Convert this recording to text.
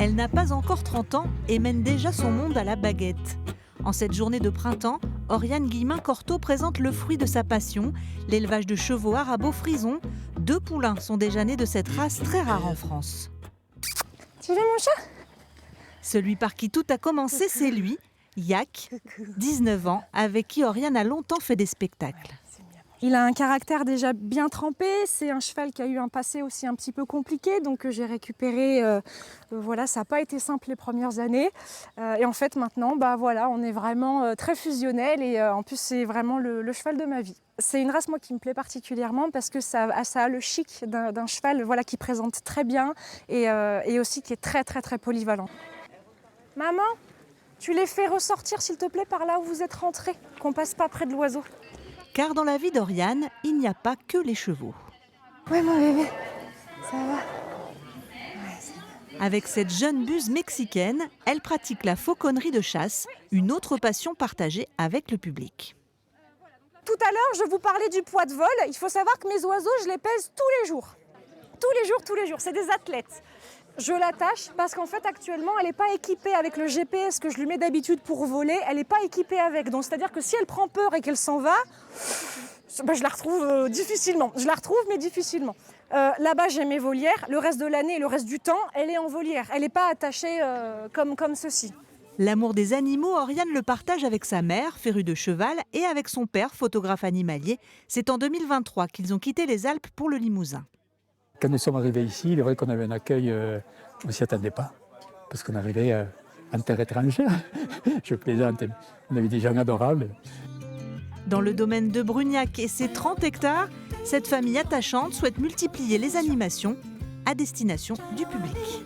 Elle n'a pas encore 30 ans et mène déjà son monde à la baguette. En cette journée de printemps, Oriane Guillemin-Cortot présente le fruit de sa passion, l'élevage de chevaux arabo-frisons. 2 poulains sont déjà nés de cette race très rare en France. Tu veux mon chat? Celui par qui tout a commencé, c'est lui, Yak, 19 ans, avec qui Oriane a longtemps fait des spectacles. Il a un caractère déjà bien trempé, c'est un cheval qui a eu un passé aussi un petit peu compliqué, donc j'ai récupéré, voilà, ça n'a pas été simple les premières années. Et en fait maintenant, voilà, on est vraiment très fusionnel et en plus c'est vraiment le cheval de ma vie. C'est une race moi qui me plaît particulièrement parce que ça a le chic d'un cheval voilà, qui présente très bien et aussi qui est très très très polyvalent. Maman, tu les fais ressortir s'il te plaît par là où vous êtes rentrés, qu'on passe pas près de l'oiseau. Car dans la vie d'Oriane, il n'y a pas que les chevaux. Ouais mon bébé, ça va. Avec cette jeune buse mexicaine, elle pratique la fauconnerie de chasse, une autre passion partagée avec le public. Tout à l'heure, je vous parlais du poids de vol. Il faut savoir que mes oiseaux, je les pèse tous les jours. Tous les jours. C'est des athlètes. Je l'attache parce qu'en fait, actuellement, elle n'est pas équipée avec le GPS que je lui mets d'habitude pour voler. Elle n'est pas équipée avec. Donc, c'est-à-dire que si elle prend peur et qu'elle s'en va, je la retrouve difficilement. Je la retrouve, mais difficilement. Là-bas, j'ai mes volières. Le reste de l'année et le reste du temps, elle est en volière. Elle n'est pas attachée comme ceci. L'amour des animaux, Oriane le partage avec sa mère, férue de cheval, et avec son père, photographe animalier. C'est en 2023 qu'ils ont quitté les Alpes pour le Limousin. Quand nous sommes arrivés ici, il est vrai qu'on avait un accueil, on ne s'y attendait pas, parce qu'on arrivait en terre étrangère. Je plaisante, on avait des gens adorables. Dans le domaine de Brugnac et ses 30 hectares, cette famille attachante souhaite multiplier les animations à destination du public.